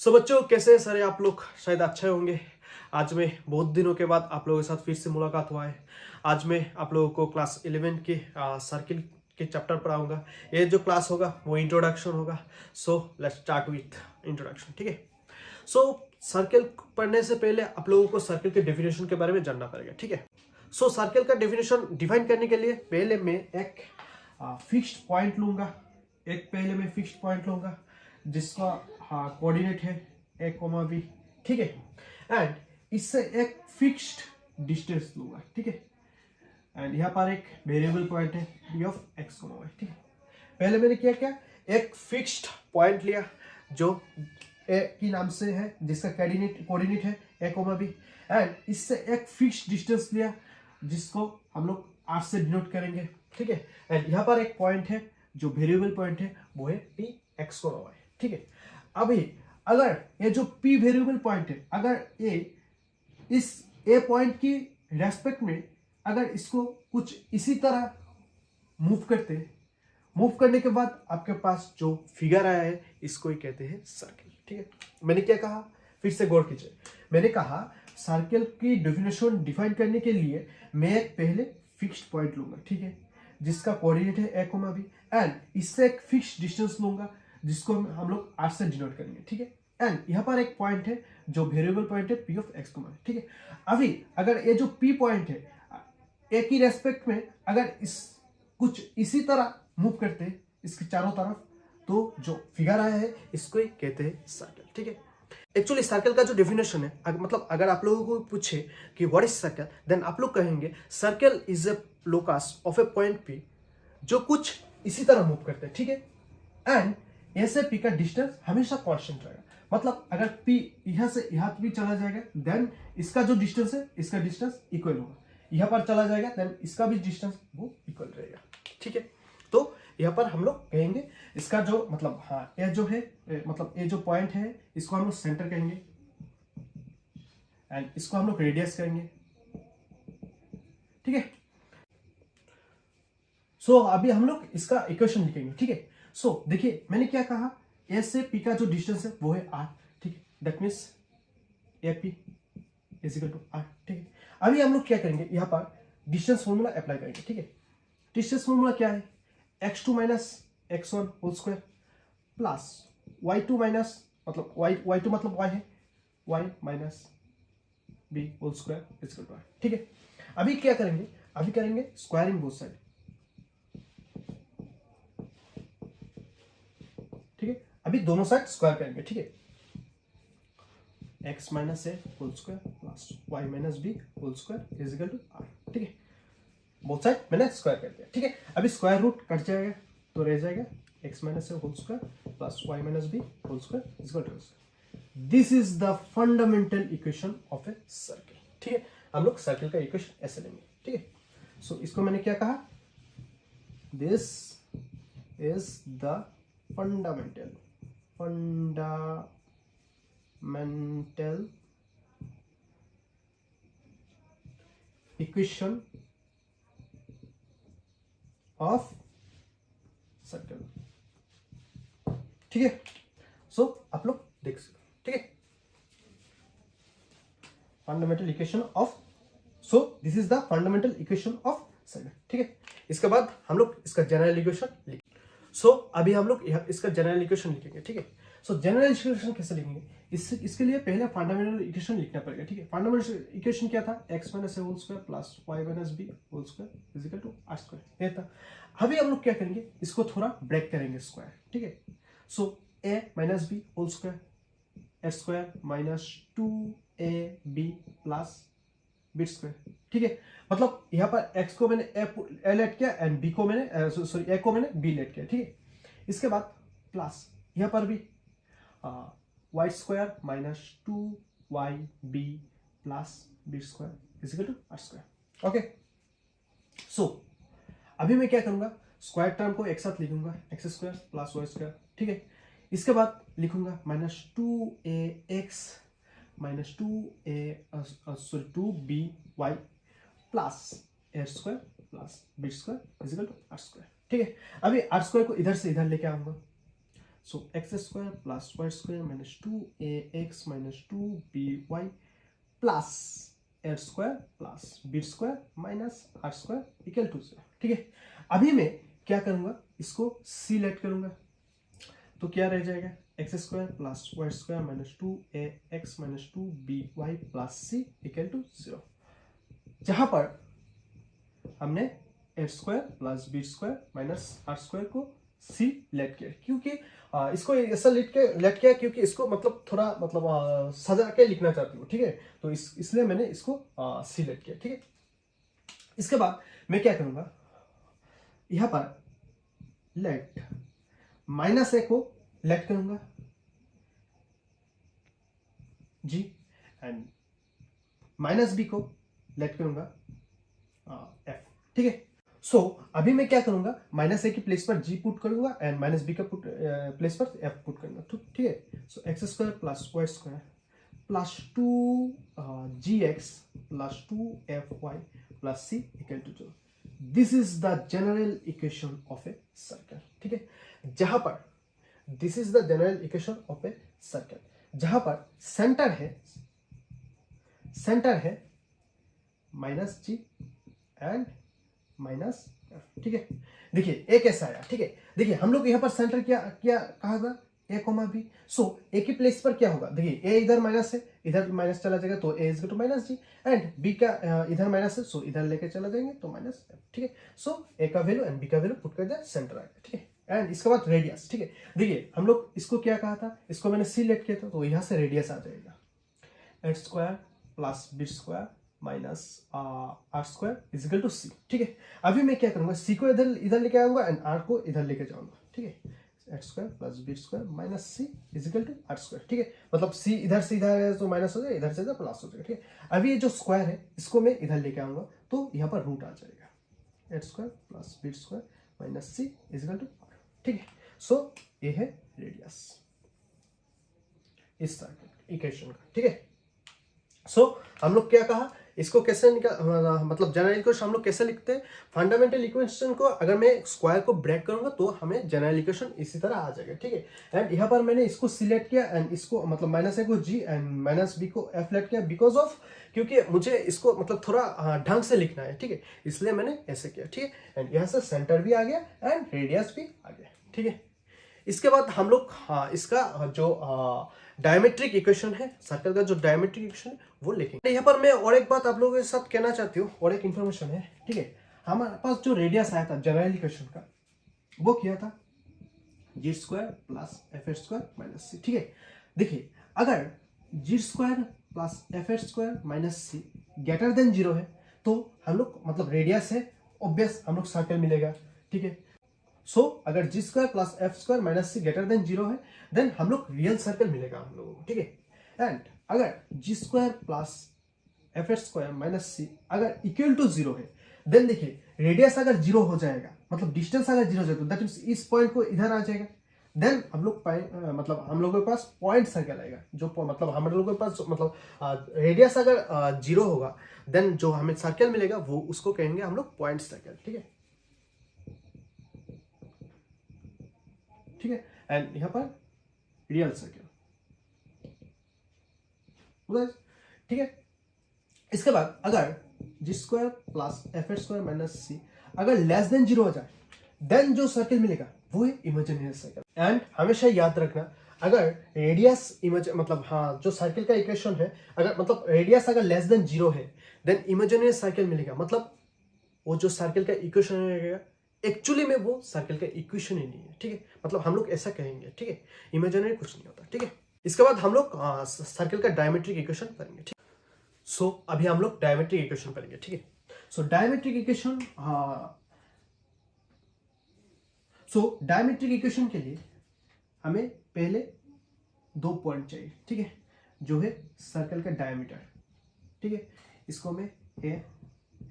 सो बच्चों कैसे हैं सारे आप लोग। शायद अच्छे होंगे। आज मैं बहुत दिनों के बाद आप लोगों के साथ फिर से मुलाकात हुआ है। आज मैं आप लोगों को क्लास 11 के सर्किल के चैप्टर पढ़ाऊंगा। ये जो क्लास होगा वो इंट्रोडक्शन होगा। So let's start with introduction. ठीक है। सो सर्किल पढ़ने से पहले आप लोगों को सर्किल के डेफिनेशन के बारे में जानना पड़ेगा। ठीक है। सो सर्किल का डेफिनेशन डिफाइन करने के लिए पहले मैं एक फिक्स्ड पॉइंट लूंगा। पहले मैं फिक्स्ड पॉइंट लूंगा जिसका कोऑर्डिनेट है ए कोमा बी। ठीक है। एंड इससे एक फिक्स्ड डिस्टेंस लूंगा। ठीक है। एंड यहाँ पर एक वेरिएबल पॉइंट है B of X comma Y. ठीक है। पहले मैंने क्या एक फिक्स्ड पॉइंट लिया जो ए की नाम से है, जिसका कोऑर्डिनेट है ए कोमा बी। एंड इससे एक फिक्स्ड डिस्टेंस लिया जिसको हम लोग आर से डिनोट करेंगे। ठीक है। एंड यहाँ पर एक पॉइंट है जो वेरिएबल पॉइंट है वो है पी एक्स कोमा वाई। ठीक है। अभी अगर ये जो पी वेरिएबल पॉइंट है, अगर ये इस ए पॉइंट की रेस्पेक्ट में अगर इसको कुछ इसी तरह मूव करने के बाद आपके पास जो फिगर आया है इसको ही कहते हैं सर्किल। ठीक है। मैंने क्या कहा, फिर से गौर कीजिए। मैंने कहा सर्किल की डेफिनेशन डिफाइन करने के लिए मैं एक पहले फिक्स्ड पॉइंट लूंगा। ठीक है। जिसका कोऑर्डिनेट है ए कोमा बी। एंड इससे एक फिक्स्ड डिस्टेंस लूंगा जिसको हम लोग आर से डिनोट करेंगे। ठीक है। एंड यहाँ पर एक पॉइंट है जो वेरिएबल पॉइंट है पी ऑफ एक्स कोमा। ठीक है। अभी अगर ये जो पी पॉइंट है ए की रेस्पेक्ट में अगर इस कुछ इसी तरह मूव करते हैं इसके चारों तरफ, तो जो फिगर आया है इसको ही कहते हैं सर्कल। ठीक है। एक्चुअली सर्कल का जो डेफिनेशन है, मतलब अगर आप लोगों को पूछे कि व्हाट इज सर्कल, देन आप लोग कहेंगे circle is a locus of A point P जो कुछ इसी तरह मूव करते हैं। ठीक है। एंड ए से पी का डिस्टेंस हमेशा कांस्टेंट रहेगा। मतलब अगर पी यहां से यहां भी चला जाएगा देन इसका जो डिस्टेंस है इसका डिस्टेंस इक्वल होगा। यहां पर चला जाएगा देन इसका भी डिस्टेंस वो इक्वल रहेगा। ठीक है। तो यहाँ पर हम लोग कहेंगे इसका जो मतलब ये जो है मतलब ये जो पॉइंट है इसको हम लोग सेंटर कहेंगे एंड इसको हम लोग रेडियस कहेंगे। ठीक है। सो अभी हम लोग इसका इक्वेशन लिखेंगे। ठीक है। सो देखिए मैंने क्या कहा, ए से पी का जो डिस्टेंस है वो है आर। ठीक है। That means A P is equal to R. ठीक है। अभी हम लोग क्या करेंगे, यहाँ पर डिस्टेंस फॉर्मूला अप्लाई करेंगे। ठीक है। डिस्टेंस फॉर्मूला क्या है, x2 minus x1 whole square plus y2 minus मतलब y2 मतलब y है y minus b whole square is equal to r। ठीक है। अभी क्या करेंगे, अभी करेंगे स्क्वायरिंग बोथ साइड। ठीक है। अभी दोनों साइड स्क्वायर करेंगे। ठीक है। x minus A whole square plus y minus B whole square is equal to r। ठीक है। बोथ साइड मैंने स्क्वायर कर दिया। ठीक है। अभी स्क्वायर रूट कट जाएगा तो रह जाएगा x minus A whole square plus y minus B whole square is equal to square. This is the fundamental equation of a circle. ठीक है। हम लोग सर्किल का इक्वेशन ऐसे लेंगे। ठीक है। सो इसको मैंने क्या कहा, this is the fundamental equation of circle. ठीक है। सो आप लोग देख सकते। ठीक है। Fundamental equation of, so this is the fundamental equation of circle. ठीक है। इसके बाद हम लोग इसका जनरल इक्वेशन लिखेंगे। सो अभी हम लोग इसका जनरल इक्वेशन लिखेंगे। ठीक है। सो जनरल इक्वेशन कैसे लिखेंगे, इसके लिए पहले फंडामेंटल इक्वेशन लिखना पड़ेगा। ठीक है। फंडामेंटल इक्वेशन क्या था, x minus A whole square plus y minus B whole square is equal to r square. ये था। अभी हम लोग क्या करेंगे, इसको थोड़ा ब्रेक करेंगे स्क्वायर। ठीक है। So a minus B whole square x square minus 2ab plus B square. ठीक है। मतलब यहाँ पर x को मैंने a लेट किया एंड b को मैंने सॉरी a को मैंने b लेट किया। ठीक है। इसके बाद प्लस यहाँ पर भी y square minus 2yb plus B square is equal to are square. Okay. So अभी मैं क्या करूंगा, स्क्वायर टर्म को एक साथ लिखूंगा, X square plus Y square. ठीक है। इसके बाद लिखूंगा minus 2ax minus 2b y plus A square plus B square is equal to are square. ठीक है। अभी आर स्क्वायर को इधर से इधर लेके आऊंगा। So x square plus Y square minus 2ax minus 2by plus A square plus B square minus r square equal to 0। ठीक है, अभी मैं क्या करूंगा, इसको सी लेट करूंगा, तो क्या रह जाएगा, x square plus Y square minus 2ax minus 2by plus c equal to 0, जहां पर हमने a square plus B square minus r square को सी लेट किया, क्योंकि इसको ऐसा लेट किया क्योंकि इसको मतलब थोड़ा मतलब सजा के लिखना चाहती हूँ। ठीक है, तो इसलिए मैंने इसको सी लेट किया। ठीक है, इसके बाद मैं क्या करूंगा, यहां पर लेट माइनस ए को लेट करूंगा जी, एंड माइनस बी को लेट करूंगा एफ। ठीक है, सो अभी मैं क्या करूंगा, माइनस ए की प्लेस पर जी पुट करूंगा एंड माइनस बी का प्लेस पर एफ पुट करूंगा। ठीक है, so x square plus Y square plus 2gx plus 2fy plus c equal to 0। This is the general equation of a circle. ठीक है, जहां पर this is the general equation of a circle, जहां पर centre है minus g and minus f. ठीक है, देखिए ए कैसा आया। ठीक है, देखिए हम लोग यहाँ पर सेंटर क्या कहा था, ए कोमा बी। सो ए की प्लेस पर क्या होगा, देखिए ए इधर माइनस है, इधर माइनस चला जाएगा तो a is equal to minus g, and b का इधर माइनस है, सो इधर लेके चला जाएंगे तो माइनस एफ। ठीक है, सो ए का वैल्यू एंड बी का वैल्यू पुट कर दिया, सेंटर आएगा। ठीक है, एंड इसके बाद रेडियस। ठीक है, देखिए हम लोग इसको क्या कहा था, इसको मैंने सी लेट किया था, तो यहाँ से रेडियस आ जाएगा x square plus B square minus r square is equal to c. ठीक है, अभी मैं क्या करूंगा, सी को इधर लेके आऊंगा एंड आर को इधर लेके जाऊंगा। ठीक है, X square plus B square minus C is equal to are square. ठीक है, मतलब सी इधर से इधर है तो माइनस हो जाएगा, इधर से इधर प्लस हो जाएगा। ठीक है, अभी ये जो स्क्वायर है इसको मैं इधर लेके आऊंगा तो यहाँ पर रूट आ जाएगा, x square plus B square minus C is equal to R. ठीक है, सो ये है रेडियस इस सर्कल इक्वेशन का। ठीक है, सो हम लोग क्या कहा, इसको कैसे मतलब जनरल इक्वेशन हम लोग कैसे लिखते हैं, फंडामेंटल इक्वेशन को अगर मैं स्क्वायर को ब्रेक करूंगा तो हमें जनरल इक्वेशन इसी तरह आ जाएगा। ठीक है, एंड यहाँ पर मैंने इसको सिलेक्ट किया एंड इसको मतलब माइनस ए को जी एंड माइनस बी को एफ लेट किया, बिकॉज ऑफ क्योंकि मुझे इसको मतलब थोड़ा ढंग से लिखना है। ठीक है, इसलिए मैंने ऐसे किया। ठीक है, एंड यहाँ से सेंटर भी आ गया एंड रेडियस भी आ गया। ठीक है, इसके बाद हम लोग इसका जो डायमेट्रिक इक्वेशन है, सर्कल का जो डायमेट्रिक इक्वेशन है वो लिखेंगे। यहाँ पर मैं और एक बात आप लोगों के साथ कहना चाहती हूँ, और एक इन्फॉर्मेशन है। ठीक है, हमारे पास जो रेडियस आया था जनरल इक्वेशन का, वो किया था g square plus f square minus c. ठीक है, देखिए अगर g square plus f square minus c greater than 0 है तो हम लोग मतलब रेडियस है ऑब्वियस, हम लोग सर्कल मिलेगा। ठीक है, सो अगर g square plus f square minus c greater than 0 है देन हम लोग रियल सर्कल मिलेगा हम लोगों को। ठीक है, एंड अगर g square plus f square minus c अगर इक्वल टू 0 है देन देखिए रेडियस अगर 0 हो जाएगा, मतलब डिस्टेंस अगर 0 हो जाएगा, दैट मींस इस पॉइंट को इधर आ जाएगा, देन हम लोग मतलब हम लोगों के पास पॉइंट सर्कल आएगा, जो मतलब हम लोगों के पास मतलब रेडियस अगर 0 होगा देन जो हमें सर्कल मिलेगा वो उसको कहेंगे हम लोग पॉइंट सर्कल। ठीक है, ठीक है, एंड यहाँ पर रियल सर्कल। ठीक है, इसके बाद अगर g square plus f square minus c अगर लेस देन 0 हो जाए देन जो सर्कल मिलेगा वो है इमेजिनरी सर्कल। एंड हमेशा याद रखना, अगर रेडियस मतलब जो सर्कल का इक्वेशन है, अगर मतलब रेडियस अगर लेस देन 0 है देन इमेजिनरी सर्कल मिलेगा, मतलब वो जो सर्कल का इक्वेशन रहेगा एक्चुअली में वो सर्कल का इक्वेशन ही नहीं है। ठीक है, मतलब हम लोग ऐसा कहेंगे। ठीक है, इमेजिनरी कुछ नहीं होता। ठीक है, इसके बाद हम लोग सर्कल का डायमेट्रिक इक्वेशन करेंगे। ठीक, सो अभी हम लोग डायमेट्रिक इक्वेशन करेंगे। ठीक है, सो डायमेट्रिक इक्वेशन डायमेट्रिक इक्वेशन के लिए हमें पहले 2 पॉइंट चाहिए। ठीक है, जो है सर्कल का डायमीटर। ठीक है, इसको मैं ए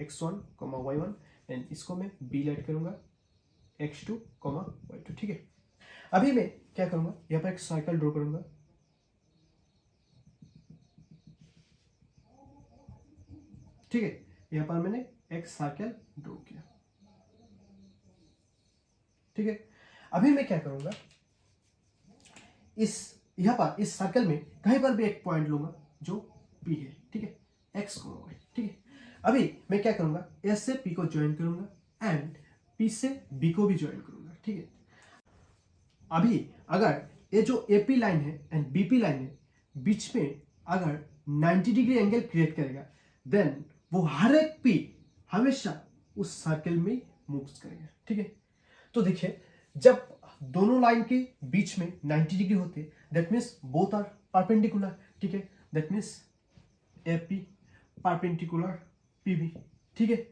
x1, y1 एंड इसको मैं b लेट करूंगा x2, y2। ठीक है, अभी मैं क्या करूंगा, यहाँ पर एक सर्कल ड्रॉ करूंगा। ठीक है, यहाँ पर मैंने एक सर्कल ड्रॉ किया। ठीक है, अभी मैं क्या करूंगा, इस यहाँ पर इस सर्कल में कहीं पर भी एक पॉइंट लूंगा जो P है, ठीक है, X, Y, ठीक है। अभी मैं क्या करूंगा, S से P को ज्वाइन करूंगा एंड P से B को भी ज्वाइन करूंगा, ठीक है। अभी अगर ये जो AP लाइन है एंड BP लाइन है बीच में अगर 90 डिग्री एंगल क्रिएट करेगा देन वो हर एक P हमेशा उस सर्कल में मूव्स करेगा, ठीक है। तो देखिए जब दोनों लाइन के बीच में 90 डिग्री होते that means both are perpendicular, ठीक है, that means AP perpendicular PB, ठीक है।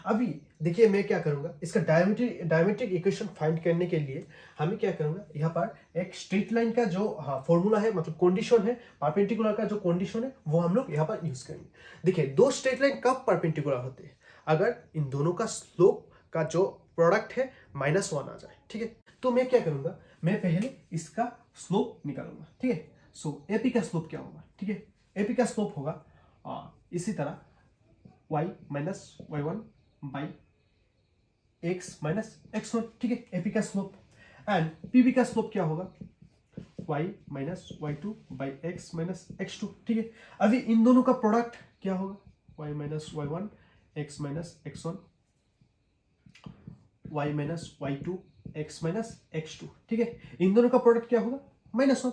अभी देखिए मैं क्या करूंगा, इसका डायमेट्रिक इक्वेशन फाइंड करने के लिए हमें क्या करूंगा, यहाँ पर एक स्ट्रेट लाइन का जो फॉर्मूला है, मतलब कंडीशन है, परपेंडिकुलर का जो कंडीशन है वो हम लोग यहाँ पर यूज करेंगे। देखिए दो स्ट्रेट लाइन कब परपेंडिकुलर होते हैं, अगर इन दोनों का स्लोप का जो प्रोडक्ट है -1 आ जाए, ठीक है। तो मैं क्या करूंगा, मैं पहले इसका स्लोप निकालूंगा, ठीक है। सो एपी का स्लोप क्या होगा, ठीक है, एपी का स्लोप होगा इसी तरह y minus y1 by x minus x1, ठीक है, एपी का स्लोप। एंड पीबी का स्लोप क्या होगा, y minus y2 by x minus x2, ठीक है। अभी इन दोनों का प्रोडक्ट क्या होगा, y minus y1 x minus x1 y minus y2 x minus x2, ठीक है। इन दोनों का प्रोडक्ट क्या होगा, -1,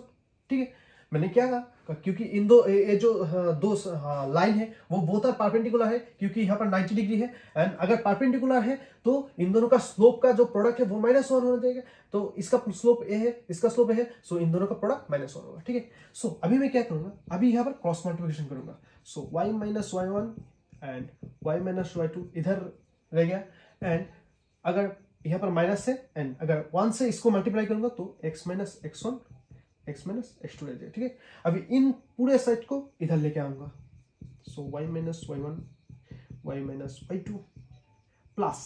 ठीक है। मैंने क्या कहा, क्योंकि इन दो ये जो दो लाइन है वो बोथ आर परपेंडिकुलर है, क्योंकि यहाँ पर 90 डिग्री है एंड अगर परपेंडिकुलर है तो इन दोनों का स्लोप का जो प्रोडक्ट है वो -1 होना चाहिए। तो इसका स्लोप ए है, इसका स्लोप ए है, सो इन दोनों का प्रोडक्ट -1 होगा, ठीक है। सो अभी मैं क्या करूंगा, अभी यहाँ पर क्रॉस मल्टीप्लिकेशन करूंगा। सो y minus y1 and y minus y2 इधर रह गया एंड अगर यहाँ पर माइनस है एंड अगर 1 से इसको मल्टीप्लाई करूंगा तो x minus x1 x minus x2 रह जाएगा, ठीक है। अभी इन पूरे सेट को इधर लेके आऊंगा। So y minus y1 y minus y2 plus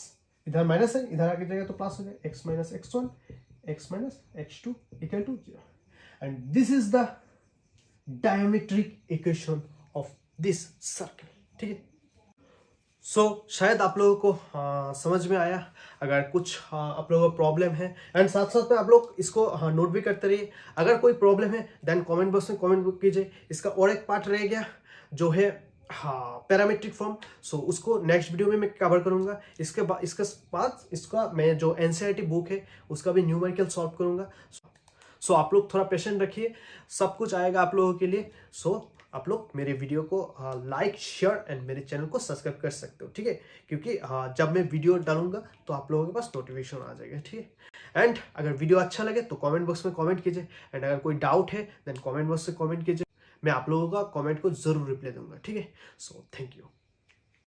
इधर माइनस है, इधर आगे जाएगा तो प्लस हो जाएगा, x minus x1 x minus x2 equal to 0 and this is the diametric equation of this circle, ठीक है। सो शायद आप लोगों को समझ में आया। अगर कुछ आप लोगों को प्रॉब्लम है एंड साथ साथ में आप लोग इसको नोट भी करते रहिए। अगर कोई प्रॉब्लम है देन कमेंट बॉक्स में कमेंट कीजिए। इसका और एक पार्ट रह गया जो है पैरामेट्रिक फॉर्म, सो उसको नेक्स्ट वीडियो में मैं कवर करूंगा। इसके बाद इसका मैं जो NCERT बुक है उसका भी न्यूमेरिकल सॉल्व करूंगा। सो आप लोग थोड़ा पेशेंट रखिए, सब कुछ आएगा आप लोगों के लिए। सो आप लोग मेरे वीडियो को लाइक शेयर एंड मेरे चैनल को सब्सक्राइब कर सकते हो, ठीक है, क्योंकि जब मैं वीडियो डालूंगा तो आप लोगों के पास नोटिफिकेशन आ जाएगा, ठीक है। एंड अगर वीडियो अच्छा लगे तो कमेंट बॉक्स में कमेंट कीजिए एंड अगर कोई डाउट है देन कमेंट बॉक्स से कमेंट कीजिए। मैं आप लोगों का कमेंट को जरूर रिप्लाई दूंगा, ठीक है। So thank you.